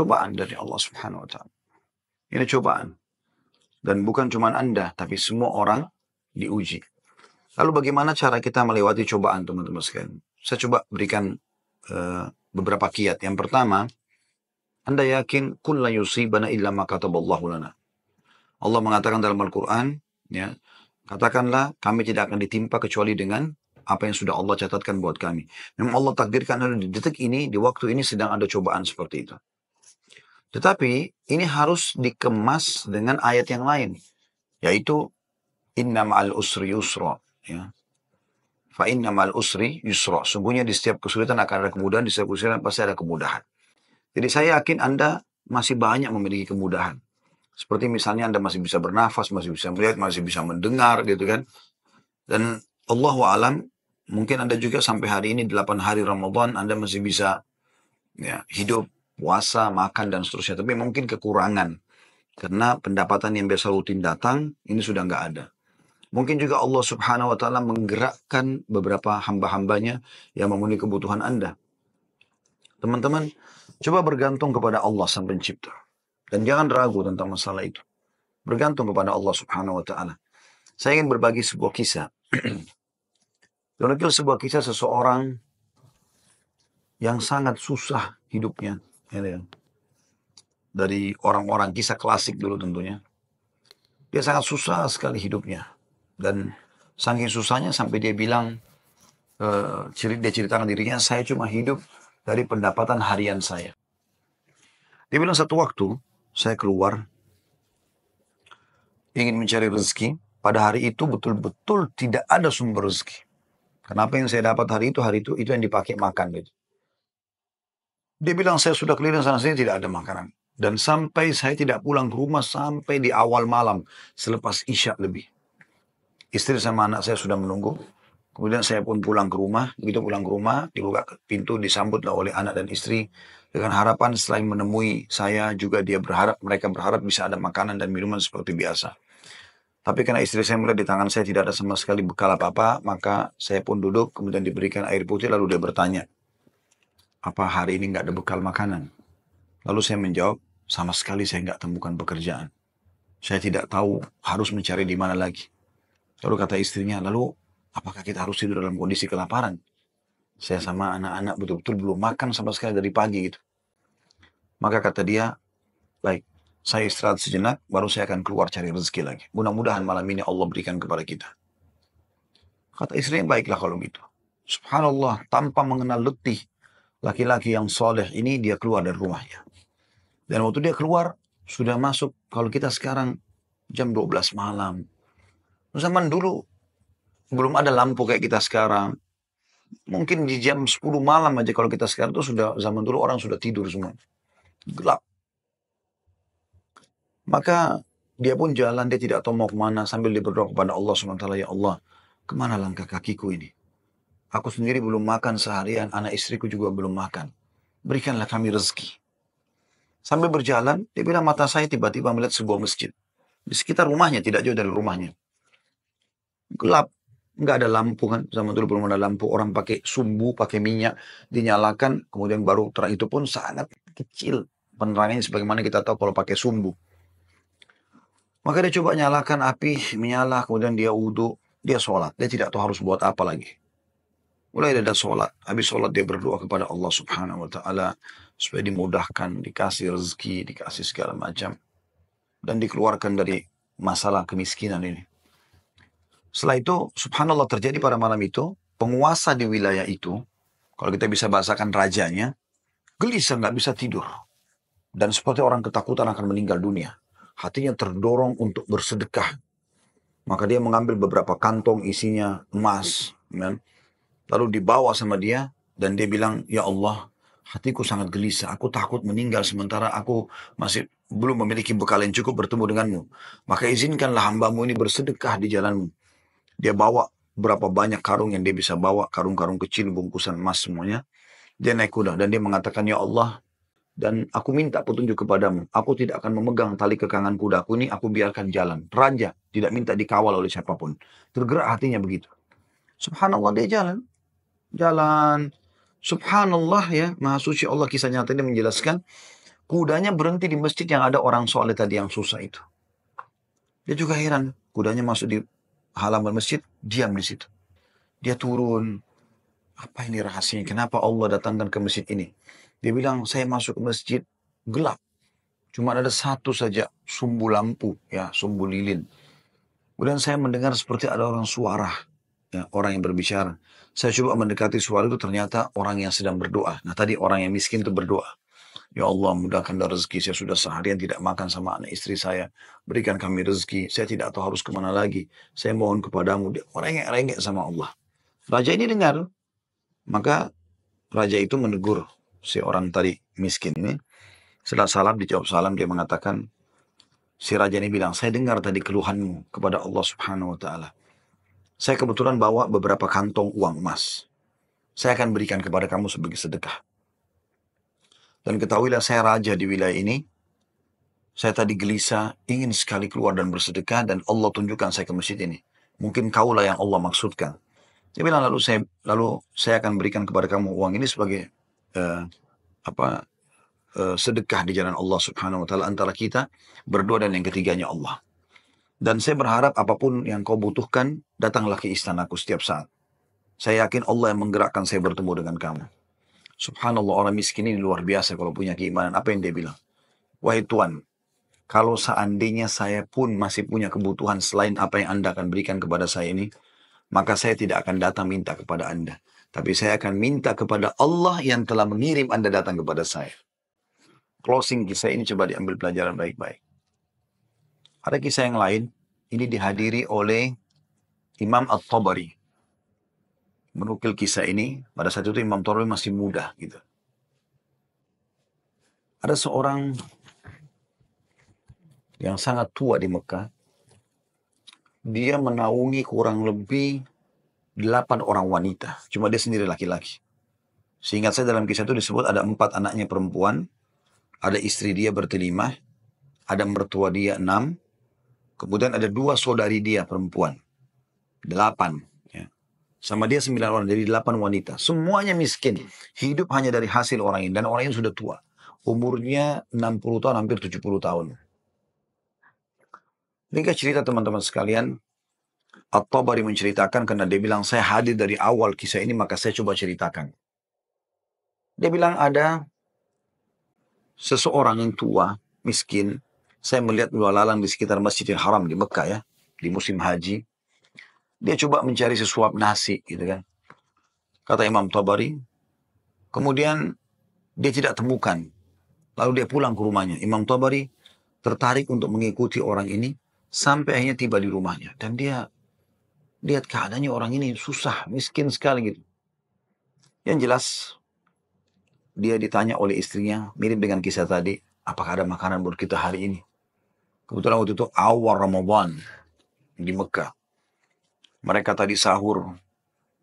Cobaan dari Allah Subhanahu wa Ta'ala. Ini cobaan. Dan bukan cuma Anda, tapi semua orang diuji. Lalu bagaimana cara kita melewati cobaan, teman-teman sekalian? Saya coba berikan beberapa kiat. Yang pertama, Anda yakin kulla yusibana illa ma kataballahu lana. Allah mengatakan dalam Al-Quran, ya, katakanlah kami tidak akan ditimpa kecuali dengan apa yang sudah Allah catatkan buat kami. Memang Allah takdirkan di detik ini, di waktu ini sedang ada cobaan seperti itu. Tetapi ini harus dikemas dengan ayat yang lain, yaitu inna ma'al usri yusra, ya. Fa inna ma'al usri yusra. Sungguhnya di setiap kesulitan akan ada kemudahan, di setiap kesulitan pasti ada kemudahan. Jadi saya yakin Anda masih banyak memiliki kemudahan. Seperti misalnya Anda masih bisa bernafas, masih bisa melihat, masih bisa mendengar gitu kan. Dan Allahu alam, mungkin Anda juga sampai hari ini 8 hari Ramadan Anda masih bisa, ya, hidup, puasa, makan dan seterusnya. Tapi mungkin kekurangan karena pendapatan yang biasa rutin datang ini sudah nggak ada. Mungkin juga Allah Subhanahu wa Ta'ala menggerakkan beberapa hamba-hambanya yang memenuhi kebutuhan Anda. Teman-teman, coba bergantung kepada Allah Sang Pencipta. Dan jangan ragu tentang masalah itu. Bergantung kepada Allah Subhanahu wa Ta'ala. Saya ingin berbagi sebuah kisah. Sebuah kisah seseorang yang sangat susah hidupnya. Dari orang-orang, kisah klasik dulu tentunya. Dia sangat susah sekali hidupnya. Dan saking susahnya sampai dia bilang, dia ceritakan dirinya, saya cuma hidup dari pendapatan harian saya. Dia bilang satu waktu, saya keluar, ingin mencari rezeki. Pada hari itu betul-betul tidak ada sumber rezeki. Kenapa yang saya dapat hari itu yang dipakai makan. Gitu. Dia bilang, saya sudah keliling sana-sini tidak ada makanan. Dan sampai saya tidak pulang ke rumah sampai di awal malam, selepas Isya lebih. Istri sama anak saya sudah menunggu. Kemudian saya pun pulang ke rumah. Begitu pulang ke rumah, dibuka pintu, disambutlah oleh anak dan istri. Dengan harapan selain menemui saya, juga mereka berharap bisa ada makanan dan minuman seperti biasa. Tapi karena istri saya melihat di tangan saya tidak ada sama sekali bekal apa-apa, maka saya pun duduk, kemudian diberikan air putih, lalu dia bertanya, apa hari ini nggak ada bekal makanan? Lalu saya menjawab, sama sekali saya nggak temukan pekerjaan. Saya tidak tahu harus mencari di mana lagi. Lalu kata istrinya, lalu apakah kita harus tidur dalam kondisi kelaparan? Saya sama anak-anak betul-betul belum makan sama sekali dari pagi gitu. Maka kata dia, baik, saya istirahat sejenak, baru saya akan keluar cari rezeki lagi. Mudah-mudahan malam ini Allah berikan kepada kita. Kata istrinya, baiklah kalau gitu. Subhanallah, tanpa mengenal letih, laki-laki yang soleh ini dia keluar dari rumahnya. Dan waktu dia keluar, sudah masuk, kalau kita sekarang jam 12 malam. Zaman dulu, belum ada lampu kayak kita sekarang. Mungkin di jam 10 malam aja kalau kita sekarang itu sudah, zaman dulu orang sudah tidur semua. Gelap. Maka dia pun jalan, dia tidak tahu mau kemana sambil dia berdoa kepada Allah SWT, ya Allah, kemana langkah kakiku ini? Aku sendiri belum makan seharian, anak istriku juga belum makan. Berikanlah kami rezeki. Sambil berjalan, dia bilang mata saya tiba-tiba melihat sebuah masjid. Di sekitar rumahnya, tidak jauh dari rumahnya. Gelap. Nggak ada lampu kan, zaman dulu belum ada lampu, orang pakai sumbu, pakai minyak, dinyalakan, kemudian baru terang, itu pun sangat kecil penerangannya sebagaimana kita tahu kalau pakai sumbu. Maka dia coba nyalakan api, menyala, kemudian dia wudhu, dia sholat, dia tidak tahu harus buat apa lagi. Mulai dia sholat, habis sholat dia berdoa kepada Allah Subhanahu Wa Taala supaya dimudahkan, dikasih rezeki, dikasih segala macam, dan dikeluarkan dari masalah kemiskinan ini. Setelah itu, subhanallah terjadi pada malam itu, penguasa di wilayah itu, kalau kita bisa bahasakan rajanya, gelisah nggak bisa tidur. Dan seperti orang ketakutan akan meninggal dunia. Hatinya terdorong untuk bersedekah. Maka dia mengambil beberapa kantong isinya emas. Man. Lalu dibawa sama dia, dan dia bilang, ya Allah, hatiku sangat gelisah. Aku takut meninggal sementara aku masih belum memiliki bekal yang cukup bertemu denganmu. Maka izinkanlah hambamu ini bersedekah di jalanmu. Dia bawa berapa banyak karung yang dia bisa bawa, karung-karung kecil, bungkusan emas semuanya. Dia naik kuda dan dia mengatakan, ya Allah, dan aku minta petunjuk kepadamu. Aku tidak akan memegang tali kekangan kudaku ini, aku biarkan jalan. Raja tidak minta dikawal oleh siapapun. Tergerak hatinya begitu. Subhanallah, dia jalan. Jalan. Subhanallah, ya, Maha Suci Allah, kisah nyata ini menjelaskan, Kudanya berhenti di masjid yang ada orang soleh tadi yang susah itu. Dia juga heran. Kudanya masuk di halaman masjid, diam di situ. Dia turun. Apa ini rahasianya? Kenapa Allah datangkan ke masjid ini? Dia bilang, saya masuk ke masjid gelap. Cuma ada satu saja sumbu lampu, ya, sumbu lilin. Kemudian saya mendengar seperti ada orang suara, ya, orang yang berbicara. Saya coba mendekati suara itu, ternyata orang yang sedang berdoa. Nah tadi orang yang miskin itu berdoa. Ya Allah, mudahkanlah rezeki. Saya sudah seharian tidak makan sama anak istri saya. Berikan kami rezeki. Saya tidak tahu harus kemana lagi. Saya mohon kepadamu. Dia orang yang rengek sama Allah. Raja ini dengar. Maka raja itu menegur si orang tadi miskin ini. Setelah salam, dijawab salam, dia mengatakan, si raja ini bilang, saya dengar tadi keluhanmu kepada Allah Subhanahu wa Ta'ala. Saya kebetulan bawa beberapa kantong uang emas. Saya akan berikan kepada kamu sebagai sedekah. Dan ketahuilah saya raja di wilayah ini. Saya tadi gelisah, ingin sekali keluar dan bersedekah, dan Allah tunjukkan saya ke masjid ini. Mungkin kaulah yang Allah maksudkan. Dia bilang, lalu saya akan berikan kepada kamu uang ini sebagai eh, apa sedekah di jalan Allah Subhanahu wa Ta'ala antara kita berdua, dan yang ketiganya Allah. Dan saya berharap apapun yang kau butuhkan, datanglah ke istanaku setiap saat. Saya yakin Allah yang menggerakkan saya bertemu dengan kamu. Subhanallah, orang miskin ini luar biasa kalau punya keimanan. Apa yang dia bilang? Wahai Tuhan, kalau seandainya saya pun masih punya kebutuhan selain apa yang Anda akan berikan kepada saya ini, maka saya tidak akan datang minta kepada Anda. Tapi saya akan minta kepada Allah yang telah mengirim Anda datang kepada saya. Closing kisah ini coba diambil pelajaran baik-baik. Ada kisah yang lain, ini dihadiri oleh Imam At-Tabari. Menukil kisah ini, pada saat itu Imam Tabari masih muda gitu. Ada seorang yang sangat tua di Mekah. Dia menaungi kurang lebih 8 orang wanita. Cuma dia sendiri laki-laki. Seingat saya dalam kisah itu disebut ada 4 anaknya perempuan. Ada istri dia bertelimah. Ada mertua dia 6. Kemudian ada 2 saudari dia perempuan. 8. Ya. Sama dia 9 orang. Jadi 8 wanita. Semuanya miskin. Hidup hanya dari hasil orang ini. Dan orang ini sudah tua. Umurnya 60 tahun, hampir 70 tahun. Ringkas cerita teman-teman sekalian. At-Tabari menceritakan karena dia bilang, saya hadir dari awal kisah ini, maka saya coba ceritakan. Dia bilang ada seseorang yang tua, miskin. Saya melihat lalang di sekitar Masjidil Haram di Mekah ya, di musim haji. Dia coba mencari sesuap nasi gitu kan. Kata Imam Tabari. Kemudian dia tidak temukan. Lalu dia pulang ke rumahnya. Imam Tabari tertarik untuk mengikuti orang ini sampai akhirnya tiba di rumahnya. Dan dia lihat keadaannya orang ini susah, miskin sekali gitu. Yang jelas, dia ditanya oleh istrinya, mirip dengan kisah tadi, apakah ada makanan buat kita hari ini? Kebetulan waktu itu awal Ramadan di Mekah. Mereka tadi sahur,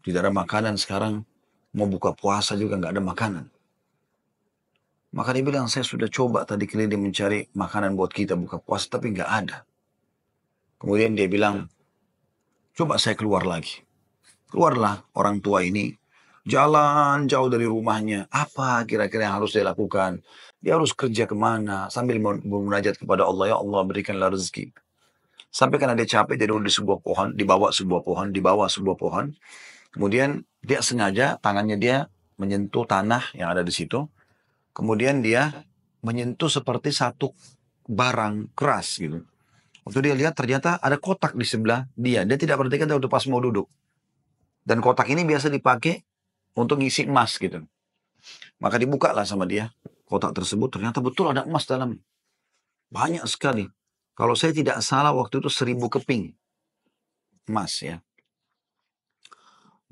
tidak ada makanan, sekarang mau buka puasa juga nggak ada makanan. Maka dia bilang, saya sudah coba tadi keliling mencari makanan buat kita buka puasa, tapi nggak ada. Kemudian dia bilang, coba saya keluar lagi. Keluarlah orang tua ini, jalan jauh dari rumahnya. Apa kira-kira yang harus dia lakukan? Dia harus kerja kemana? Sambil memunajat kepada Allah, ya Allah berikanlah rezeki. Sampai karena dia capek, dia duduk di sebuah pohon, dibawa sebuah pohon. Kemudian dia sengaja, tangannya dia menyentuh tanah yang ada di situ. Kemudian dia menyentuh seperti satu barang keras gitu. Waktu dia lihat ternyata ada kotak di sebelah dia. Dia tidak perhatikan waktu pas mau duduk. Dan kotak ini biasa dipakai untuk ngisi emas gitu. Maka dibukalah sama dia. Kotak tersebut ternyata betul ada emas dalam. Banyak sekali. Kalau saya tidak salah waktu itu 1000 keping emas ya.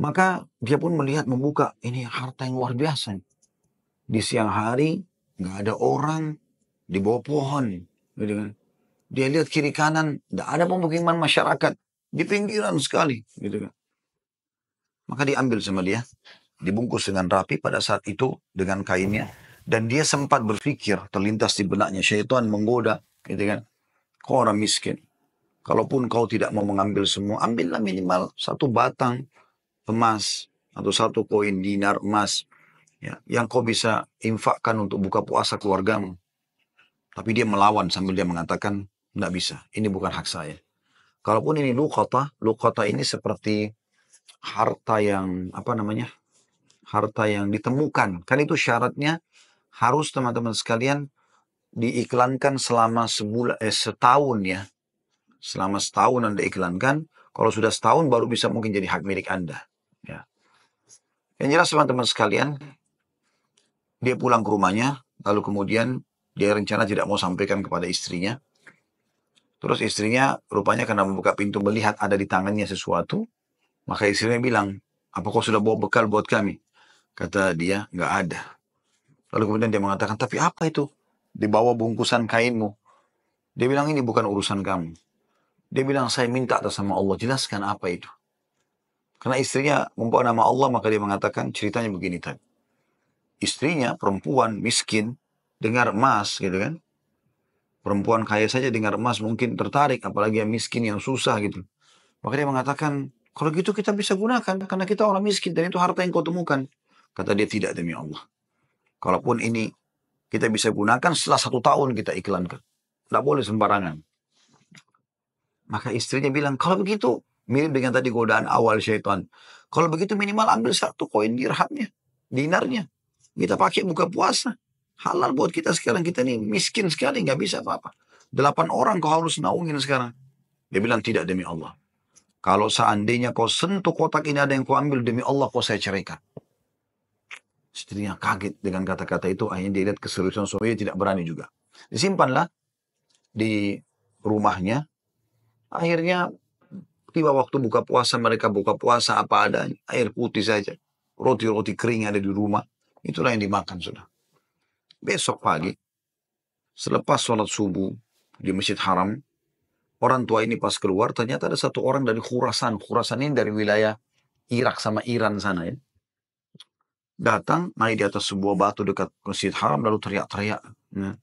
Maka dia pun melihat membuka. Ini harta yang luar biasa. Di siang hari nggak ada orang di bawah pohon. Gitu kan. Dia lihat kiri kanan. Tidak ada pemukiman masyarakat. Di pinggiran sekali. Gitu kan. Maka diambil sama dia, dibungkus dengan rapi pada saat itu dengan kainnya. Dan dia sempat berpikir, terlintas di benaknya, syaitan menggoda, gitu kan. Kau orang miskin, kalaupun kau tidak mau mengambil semua, ambillah minimal 1 batang emas, atau 1 koin dinar emas, ya, yang kau bisa infakkan untuk buka puasa keluargamu. Tapi dia melawan sambil dia mengatakan, nggak bisa, ini bukan hak saya. Kalaupun ini luqata ini seperti harta yang, apa namanya, harta yang ditemukan. Kan itu syaratnya harus teman-teman sekalian diiklankan selama setahun ya. Selama setahun Anda iklankan, kalau sudah setahun baru bisa mungkin jadi hak milik Anda. Ya. Yang jelas teman-teman sekalian, dia pulang ke rumahnya, lalu kemudian dia rencana tidak mau sampaikan kepada istrinya. Terus istrinya rupanya karena membuka pintu melihat ada di tangannya sesuatu, maka istrinya bilang, apa kau sudah bawa bekal buat kami? Kata dia, nggak ada. Lalu kemudian dia mengatakan, tapi apa itu? Di bawah bungkusan kainmu. Dia bilang, ini bukan urusan kamu. Dia bilang, saya minta atas sama Allah, jelaskan apa itu. Karena istrinya membawa nama Allah, maka dia mengatakan ceritanya begini tadi. Istrinya perempuan miskin, dengar emas gitu kan. Perempuan kaya saja dengar emas mungkin tertarik, apalagi yang miskin yang susah gitu. Maka dia mengatakan, kalau gitu kita bisa gunakan, karena kita orang miskin dan itu harta yang kau temukan. Kata dia, tidak demi Allah. Kalaupun ini kita bisa gunakan setelah 1 tahun kita iklankan. Tidak boleh sembarangan. Maka istrinya bilang, kalau begitu, mirip dengan tadi godaan awal syaitan. Kalau begitu minimal ambil 1 koin dirhamnya, dinarnya. Kita pakai buka puasa. Halal buat kita sekarang, kita ini miskin sekali, nggak bisa apa-apa. 8 orang kau harus naungin sekarang. Dia bilang, tidak demi Allah. Kalau seandainya kau sentuh kotak ini ada yang kau ambil, demi Allah kau saya ceraikan. Istrinya kaget dengan kata-kata itu, akhirnya dia lihat keseriusan suaminya tidak berani juga. Disimpanlah di rumahnya. Akhirnya tiba waktu buka puasa, mereka buka puasa apa adanya, air putih saja. Roti-roti kering ada di rumah, itulah yang dimakan sudah. Besok pagi, selepas sholat subuh di Masjid Haram, orang tua ini pas keluar, ternyata ada satu orang dari Khurasan. Khurasan ini dari wilayah Irak sama Iran sana ya. Datang, naik di atas sebuah batu dekat Masjid Haram, lalu teriak-teriak. Nah,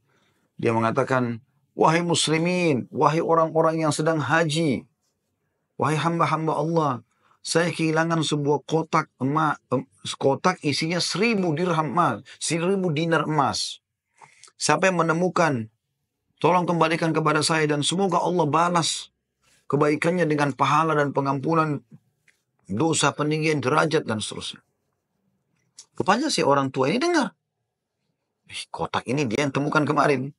dia mengatakan, wahai muslimin, wahai orang-orang yang sedang haji, wahai hamba-hamba Allah, saya kehilangan sebuah kotak emas, kotak isinya 1.000 dirham emas, 1.000 dinar emas. Siapa yang menemukan, tolong kembalikan kepada saya dan semoga Allah balas kebaikannya dengan pahala dan pengampunan dosa, peninggian derajat dan seterusnya. Rupanya si orang tua ini dengar, kotak ini dia yang temukan kemarin.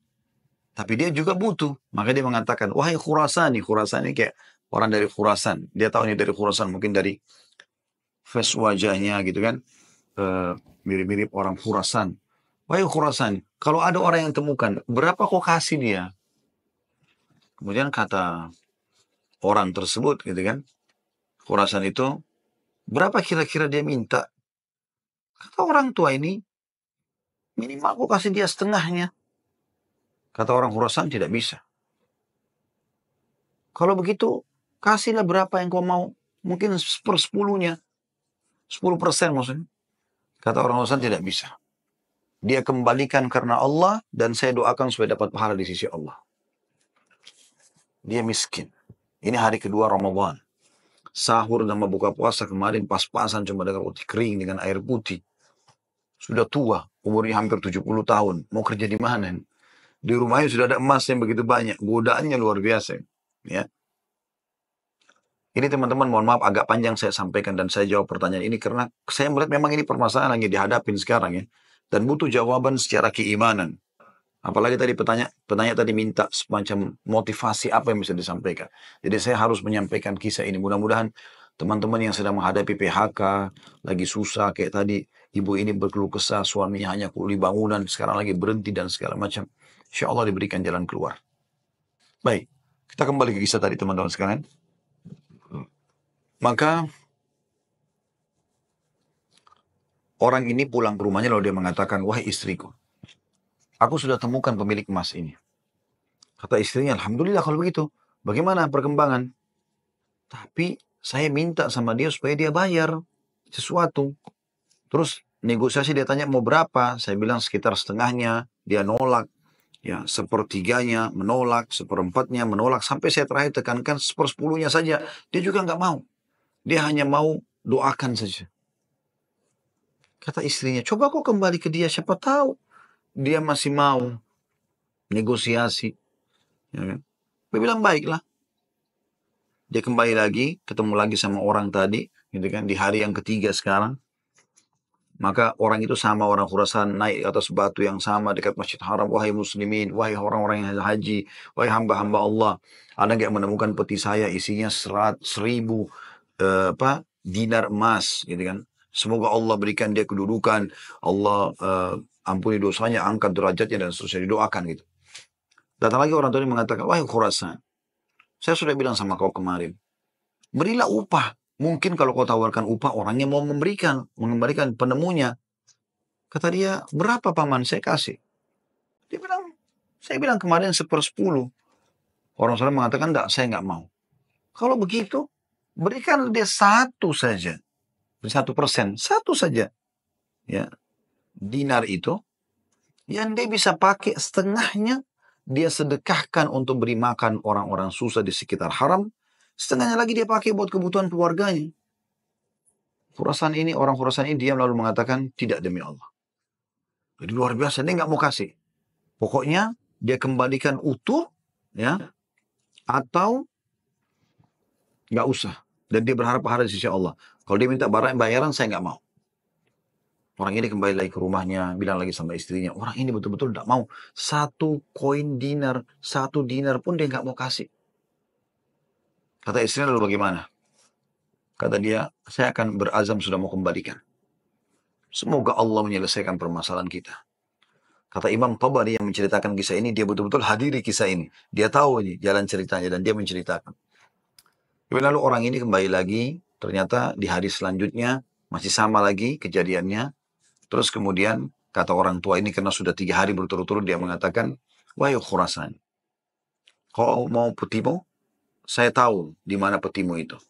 Tapi dia juga butuh. Maka dia mengatakan, wahai Khurasani. Khurasani kayak orang dari Khurasan. Dia tahu ini dari Khurasan. Mungkin dari face wajahnya gitu kan. Mirip-mirip orang Khurasan. Wahai Khurasan. Kalau ada orang yang temukan, berapa kau kasih dia? Kemudian kata orang tersebut gitu kan. Khurasan itu, berapa kira-kira dia minta? Kata orang tua ini, minimal kau kasih dia setengahnya. Kata orang Khurasan, tidak bisa. Kalau begitu, kasihlah berapa yang kau mau. Mungkin 1/10-nya. 10% maksudnya. Kata orang Khurasan, tidak bisa. Dia kembalikan karena Allah, dan saya doakan supaya dapat pahala di sisi Allah. Dia miskin. Ini hari kedua Ramadan. Sahur dan buka puasa kemarin pas-pasan cuma dengan roti kering dengan air putih. Sudah tua, umurnya hampir 70 tahun. Mau kerja di mana? Di rumahnya sudah ada emas yang begitu banyak. Godaannya luar biasa. Ya. Ini teman-teman mohon maaf agak panjang saya sampaikan dan saya jawab pertanyaan ini karena saya melihat memang ini permasalahan yang dihadapin sekarang ya. Dan butuh jawaban secara keimanan. Apalagi tadi penanya tadi minta semacam motivasi apa yang bisa disampaikan. Jadi saya harus menyampaikan kisah ini. Mudah-mudahan teman-teman yang sedang menghadapi PHK, lagi susah kayak tadi ibu ini berkeluh kesah, suaminya hanya kuli bangunan, sekarang lagi berhenti dan segala macam. Insya Allah diberikan jalan keluar. Baik, kita kembali ke kisah tadi teman-teman sekalian. Maka orang ini pulang ke rumahnya lalu dia mengatakan, wahai istriku, aku sudah temukan pemilik emas ini. Kata istrinya, alhamdulillah kalau begitu. Bagaimana perkembangan? Tapi saya minta sama dia supaya dia bayar sesuatu. Terus negosiasi dia tanya mau berapa? Saya bilang sekitar setengahnya. Dia nolak. Ya, sepertiganya menolak, seperempatnya menolak. Sampai saya terakhir tekankan 1/10-nya saja. Dia juga nggak mau. Dia hanya mau doakan saja. Kata istrinya, coba kau kembali ke dia. Siapa tahu dia masih mau. negosiasi. Ya kan? Dia bilang baiklah. Dia kembali lagi, ketemu lagi sama orang tadi, gitu kan, di hari yang ketiga sekarang. Maka orang itu sama orang Khurasan naik ke atas batu yang sama dekat Masjid Haram. Wahai muslimin, wahai orang-orang yang haji, wahai hamba-hamba Allah. Ada nggak menemukan peti saya isinya 1.000 dinar emas, gitu kan. Semoga Allah berikan dia kedudukan, Allah ampuni dosanya, angkat derajatnya dan seterusnya, didoakan gitu. Datang lagi orang tua ini mengatakan, wahai Khurasan, saya sudah bilang sama kau kemarin, berilah upah. Mungkin kalau kau tawarkan upah, orangnya mau mengembalikan penemunya. Kata dia, berapa paman saya kasih? Dia bilang, saya bilang kemarin 1/10. Orang sana mengatakan, enggak, saya enggak mau. Kalau begitu, berikan dia satu saja. 1%, satu saja. Ya, dinar itu, yang dia bisa pakai setengahnya, dia sedekahkan untuk beri makan orang-orang susah di sekitar haram. Setengahnya lagi dia pakai buat kebutuhan keluarganya. Orang Khurasan ini diam lalu mengatakan, tidak demi Allah. Jadi luar biasa, dia nggak mau kasih. Pokoknya dia kembalikan utuh, ya, atau nggak usah. Dan dia berharap pahala di sisi Allah. Kalau dia minta bayaran, saya nggak mau. Orang ini kembali lagi ke rumahnya, bilang lagi sama istrinya, orang ini betul-betul nggak mau. 1 dinar, 1 dinar pun dia nggak mau kasih. Kata istrinya lalu bagaimana? Kata dia, saya akan berazam sudah mau kembalikan. Semoga Allah menyelesaikan permasalahan kita. Kata Imam Tabari yang menceritakan kisah ini, dia betul-betul hadiri kisah ini. Dia tahu ini jalan ceritanya dan dia menceritakan. Lalu orang ini kembali lagi, ternyata di hari selanjutnya masih sama lagi kejadiannya. Terus kemudian kata orang tua ini karena sudah 3 hari berturut-turut dia mengatakan, wahai Khurasan, kau mau petimu? Saya tahu di mana petimu itu.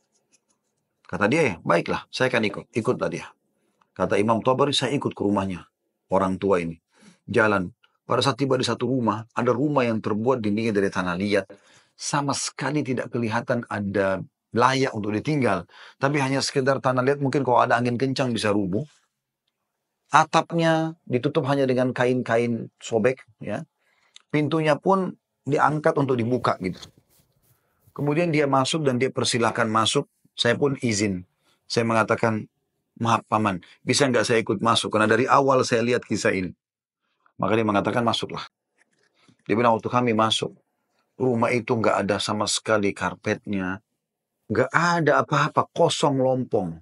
Kata dia, ya baiklah, saya akan ikut. Ikutlah dia. Kata Imam Tabari, saya ikut ke rumahnya. Orang tua ini. Jalan. Pada saat tiba di satu rumah, ada rumah yang terbuat dindingnya dari tanah liat. Sama sekali tidak kelihatan ada layak untuk ditinggal. Tapi hanya sekedar tanah liat, mungkin kalau ada angin kencang bisa rubuh. Atapnya ditutup hanya dengan kain-kain sobek. Ya. Pintunya pun diangkat untuk dibuka gitu. Kemudian dia masuk dan dia persilahkan masuk. Saya pun izin. Saya mengatakan, maaf paman, bisa nggak saya ikut masuk? Karena dari awal saya lihat kisah ini. Maka dia mengatakan masuklah. Dia bilang waktu kami masuk, rumah itu nggak ada sama sekali karpetnya. Nggak ada apa-apa, kosong lompong.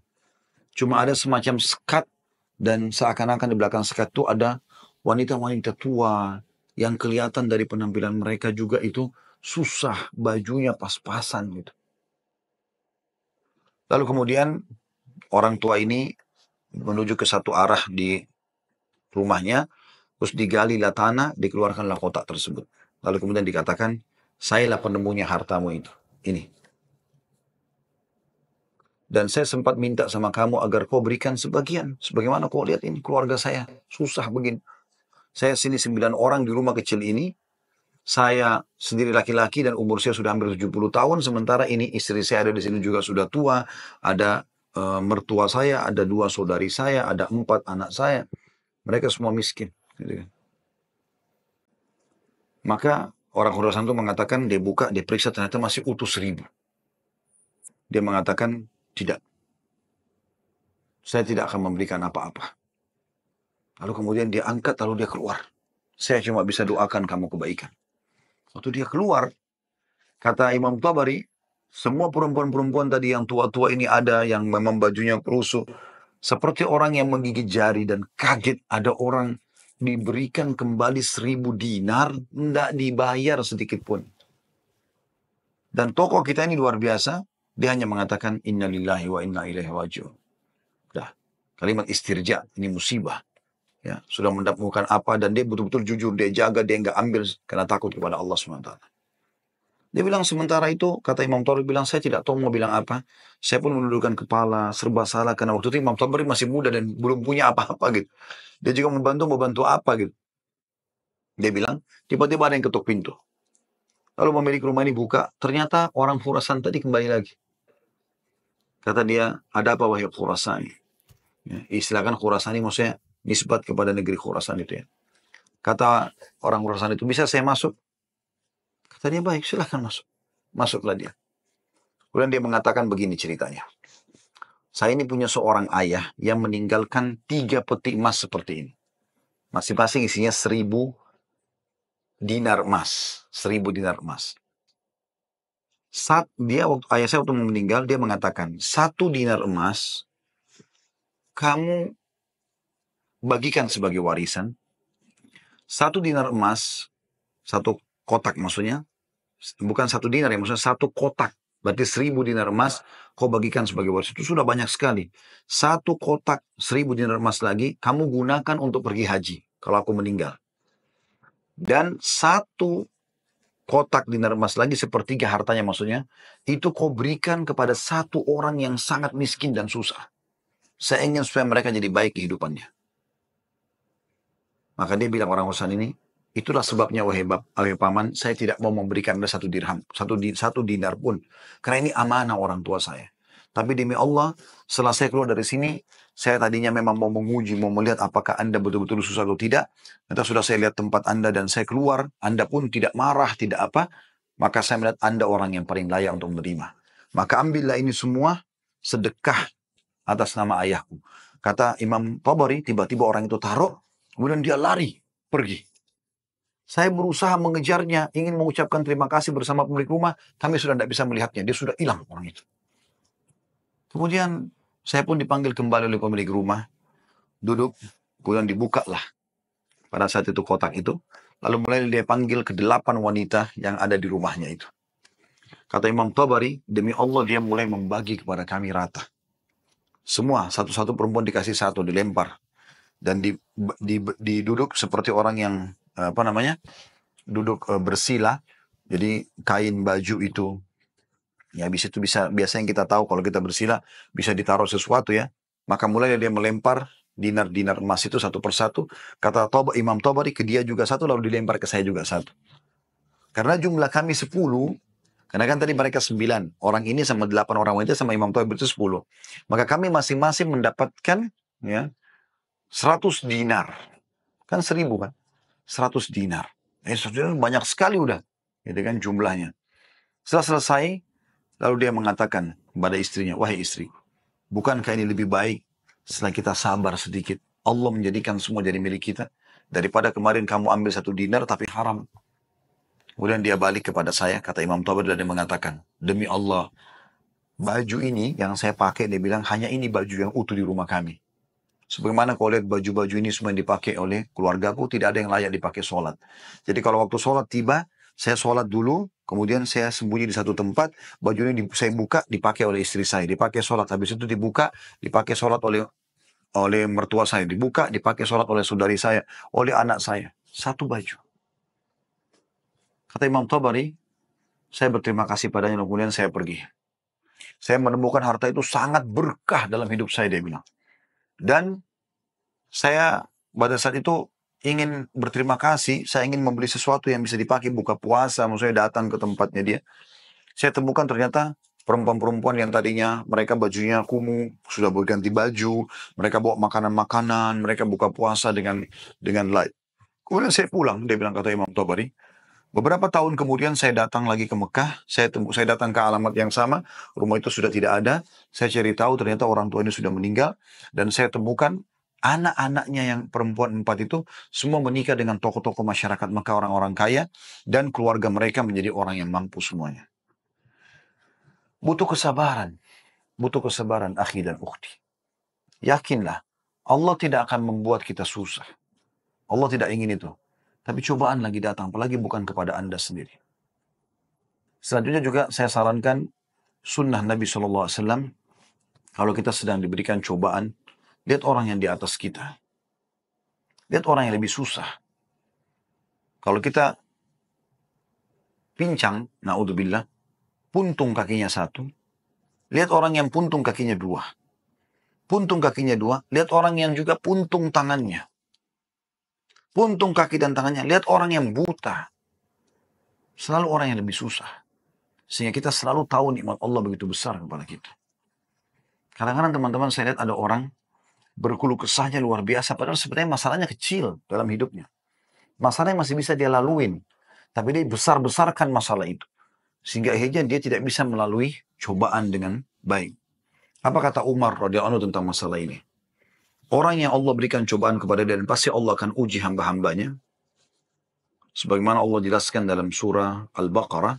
Cuma ada semacam sekat dan seakan-akan di belakang sekat itu ada wanita-wanita tua yang kelihatan dari penampilan mereka juga itu susah, bajunya pas-pasan gitu. Lalu kemudian orang tua ini menuju ke satu arah di rumahnya, terus digalilah tanah, dikeluarkanlah kotak tersebut. Lalu kemudian dikatakan, sayalah penemunya hartamu itu. Ini. Dan saya sempat minta sama kamu agar kau berikan sebagian. Sebagaimana kau lihat ini, keluarga saya susah begini. Saya sini 9 orang di rumah kecil ini. Saya sendiri laki-laki dan umur saya sudah hampir 70 tahun. Sementara ini istri saya ada di sini juga sudah tua. Ada mertua saya, ada 2 saudari saya, ada 4 anak saya. Mereka semua miskin. Gitu kan. Maka orang Khurasan itu mengatakan, dia buka, dia periksa, ternyata masih utuh 1.000. Dia mengatakan, tidak. Saya tidak akan memberikan apa-apa. Lalu kemudian dia angkat, lalu dia keluar. Saya cuma bisa doakan kamu kebaikan. Waktu dia keluar, kata Imam Tabari, semua perempuan-perempuan tadi yang tua-tua ini ada, yang memang bajunya perusuh. Seperti orang yang menggigit jari dan kaget ada orang diberikan kembali 1.000 dinar, tidak dibayar sedikit pun. Dan tokoh kita ini luar biasa, dia hanya mengatakan, Inna lillahi wa inna ilaihi raji'un. Dah, kalimat istirja, ini musibah. Ya, sudah mendapatkan apa dan dia betul-betul jujur, dia jaga, dia nggak ambil karena takut kepada Allah SWT. Dia bilang sementara itu, kata Imam Tabari bilang, saya tidak tahu mau bilang apa. Saya pun menundukkan kepala, serba salah. Karena waktu itu Imam Tabari masih muda dan belum punya apa-apa gitu. Dia juga membantu apa gitu. Dia bilang, tiba-tiba ada yang ketuk pintu. Lalu pemilik rumah ini buka, ternyata orang Khurasan tadi kembali lagi. Kata dia, ada apa wahai Khurasan? Ya, istilahkan Khurasan ini maksudnya nisbat kepada negeri Khurasan itu ya. Kata orang urusan itu, bisa saya masuk? Kata dia, baik, silahkan masuk. Masuklah dia. Kemudian dia mengatakan begini ceritanya. Saya ini punya seorang ayah yang meninggalkan 3 peti emas seperti ini. Masing-masing isinya 1.000 dinar emas. 1.000 dinar emas. Saat dia, waktu ayah saya waktu meninggal, dia mengatakan, 1 dinar emas kamu bagikan sebagai warisan. 1 dinar emas, 1 kotak maksudnya, bukan 1 dinar ya, maksudnya 1 kotak. Berarti 1.000 dinar emas kau bagikan sebagai warisan. Itu sudah banyak sekali. 1 kotak 1.000 dinar emas lagi, kamu gunakan untuk pergi haji. Kalau aku meninggal. Dan 1 kotak dinar emas lagi, sepertiga hartanya maksudnya, itu kau berikan kepada 1 orang yang sangat miskin dan susah. Saya ingin supaya mereka jadi baik kehidupannya. Maka dia bilang orang urusan ini, itulah sebabnya wahai paman, saya tidak mau memberikan Anda 1 dirham, 1 dinar pun. Karena ini amanah orang tua saya. Tapi demi Allah, setelah saya keluar dari sini, saya tadinya memang mau menguji, mau melihat apakah Anda betul-betul susah atau tidak. Nanti sudah saya lihat tempat Anda dan saya keluar, Anda pun tidak marah, tidak apa. Maka saya melihat Anda orang yang paling layak untuk menerima. Maka ambillah ini semua sedekah atas nama ayahku. Kata Imam Tabari, tiba-tiba orang itu taruh, kemudian dia lari, pergi. Saya berusaha mengejarnya, ingin mengucapkan terima kasih bersama pemilik rumah, kami sudah tidak bisa melihatnya, dia sudah hilang orang itu. Kemudian saya pun dipanggil kembali oleh pemilik rumah, duduk, kemudian dibukalah pada saat itu kotak itu, lalu mulai dia panggil ke-8 wanita yang ada di rumahnya itu. Kata Imam Tabari, demi Allah dia mulai membagi kepada kami rata. Semua, satu-satu perempuan dikasih 1, dilempar. Dan diduduk seperti orang yang, apa namanya, duduk bersila. Jadi kain baju itu, ya habis itu biasa yang kita tahu kalau kita bersila, bisa ditaruh sesuatu ya. Maka mulai dia melempar dinar-dinar emas itu satu persatu. Kata Imam Tabari, ke dia juga 1, lalu dilempar ke saya juga 1. Karena jumlah kami 10, karena kan tadi mereka 9. Orang ini sama 8 orang wanita sama Imam Tabari itu 10. Maka kami masing-masing mendapatkan ya 100 dinar. Kan 1.000 kan? 100 dinar. 100 dinar banyak sekali udah. Gitu kan jumlahnya. Setelah selesai, lalu dia mengatakan kepada istrinya, wahai istri, bukankah ini lebih baik setelah kita sabar sedikit, Allah menjadikan semua jadi milik kita, daripada kemarin kamu ambil 1 dinar tapi haram. Kemudian dia balik kepada saya, kata Imam Tabari, dan dia mengatakan, demi Allah, baju ini yang saya pakai, dia bilang, hanya ini baju yang utuh di rumah kami. Sebagaimana kau lihat baju-baju ini semua yang dipakai oleh keluargaku, tidak ada yang layak dipakai sholat. Jadi kalau waktu sholat tiba, saya sholat dulu, kemudian saya sembunyi di satu tempat, baju ini saya buka, dipakai oleh istri saya, dipakai sholat. Habis itu dibuka, dipakai sholat oleh mertua saya, dibuka, dipakai sholat oleh saudari saya, oleh anak saya. Satu baju. Kata Imam Tabari, saya berterima kasih padanya, kemudian saya pergi. Saya menemukan harta itu sangat berkah dalam hidup saya, dia bilang. Dan saya pada saat itu ingin berterima kasih, saya ingin membeli sesuatu yang bisa dipakai buka puasa, maksudnya datang ke tempatnya dia. Saya temukan ternyata perempuan-perempuan yang tadinya mereka bajunya kumuh, sudah berganti baju, mereka bawa makanan-makanan, mereka buka puasa dengan light. Kemudian saya pulang, dia bilang, kata Imam Tabari. Beberapa tahun kemudian saya datang lagi ke Mekah, saya datang ke alamat yang sama, rumah itu sudah tidak ada, saya cari tahu ternyata orang tua ini sudah meninggal, dan saya temukan anak-anaknya yang perempuan 4 itu, semua menikah dengan tokoh-tokoh masyarakat Mekah, orang-orang kaya, dan keluarga mereka menjadi orang yang mampu semuanya. Butuh kesabaran akhi dan ukhti. Yakinlah, Allah tidak akan membuat kita susah. Allah tidak ingin itu. Tapi cobaan lagi datang, apalagi bukan kepada Anda sendiri. Selanjutnya juga saya sarankan sunnah Nabi SAW, kalau kita sedang diberikan cobaan, lihat orang yang di atas kita. Lihat orang yang lebih susah. Kalau kita pincang, na'udzubillah, puntung kakinya 1, lihat orang yang puntung kakinya 2. Puntung kakinya 2, lihat orang yang juga puntung tangannya. Puntung kaki dan tangannya, lihat orang yang buta. Selalu orang yang lebih susah. Sehingga kita selalu tahu nikmat Allah begitu besar kepada kita. Kadang-kadang teman-teman saya lihat ada orang berkeluh kesahnya luar biasa, padahal sebenarnya masalahnya kecil dalam hidupnya. Masalahnya masih bisa dia laluin. Tapi dia besar-besarkan masalah itu. Sehingga akhirnya dia tidak bisa melalui cobaan dengan baik. Apa kata Umar radhiyallahu anhu tentang masalah ini? Orang yang Allah berikan cobaan kepada dia dan pasti Allah akan uji hamba-hambanya. Sebagaimana Allah jelaskan dalam surah Al-Baqarah,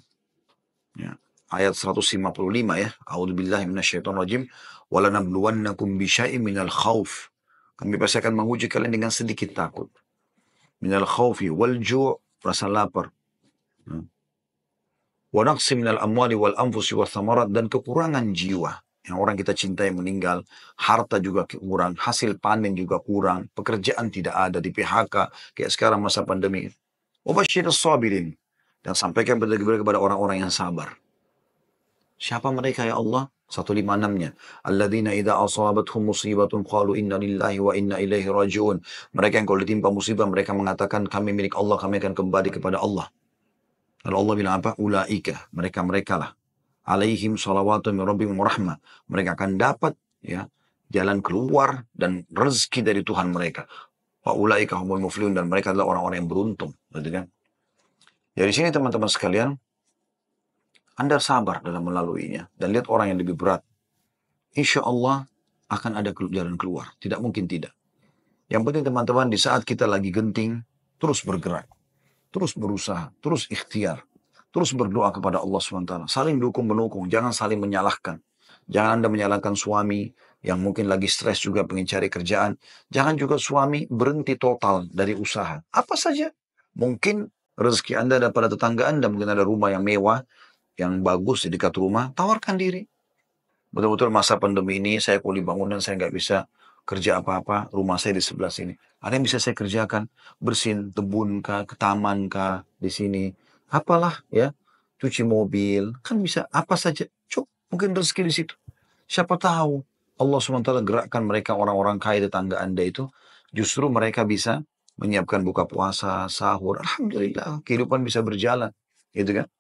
ya, ayat 155 ya. A'udzubillahi minasyaitonirrajim. Walanabluwannakum bisyai'in minal khauf. Kami pasti akan menguji kalian dengan sedikit takut. Minal khaufi wal ju', rasa lapar. Wa naqsi minal amwali wal anfusi wa thamarat, dan kekurangan jiwa. Yang orang kita cintai meninggal, harta juga kurang, hasil panen juga kurang, pekerjaan tidak ada, di PHK, kayak sekarang masa pandemi. Wabashshirus sabirin, dan sampaikan kepada orang-orang yang sabar. Siapa mereka ya Allah? 156-nya. Alladzina idza asabathum musibatun qalu inna lillahi wa inna ilaihi raji'un. Mereka yang kalau ditimpa musibah mereka mengatakan kami milik Allah, kami akan kembali kepada Allah. Lalu Allah bilang apa? Ulaika, mereka-mereka lah. Alaihim salawatu min rabbihim rahmah. Mereka akan dapat ya jalan keluar dan rezeki dari Tuhan mereka. Wa ulaika humul muflihun, dan mereka adalah orang-orang yang beruntung, gitu kan? Jadi sini teman-teman sekalian, Anda sabar dalam melaluinya dan lihat orang yang lebih berat. Insya Allah akan ada jalan keluar. Tidak mungkin tidak. Yang penting teman-teman, di saat kita lagi genting, terus bergerak, terus berusaha, terus ikhtiar. Terus berdoa kepada Allah SWT. Saling dukung-menukung, jangan saling menyalahkan. Jangan Anda menyalahkan suami yang mungkin lagi stres juga pengen cari kerjaan. Jangan juga suami berhenti total dari usaha. Apa saja. Mungkin rezeki Anda ada pada tetangga Anda, mungkin ada rumah yang mewah, yang bagus di dekat rumah, tawarkan diri. Betul-betul masa pandemi ini, saya kuli bangunan, saya nggak bisa kerja apa-apa, rumah saya di sebelah sini. Ada yang bisa saya kerjakan, bersihin kebun kah, ke taman kah, di sini. Apalah ya, cuci mobil, kan bisa apa saja. Cuk, mungkin rezeki di situ. Siapa tahu Allah SWT gerakkan mereka orang-orang kaya tetangga Anda itu, justru mereka bisa menyiapkan buka puasa, sahur. Alhamdulillah, kehidupan bisa berjalan. Gitu kan?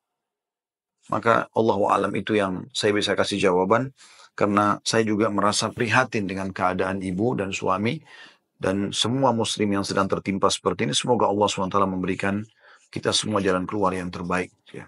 Maka Allahu alam itu yang saya bisa kasih jawaban. Karena saya juga merasa prihatin dengan keadaan ibu dan suami. Dan semua muslim yang sedang tertimpa seperti ini, semoga Allah SWT memberikan kita semua jalan keluar yang terbaik. Ya.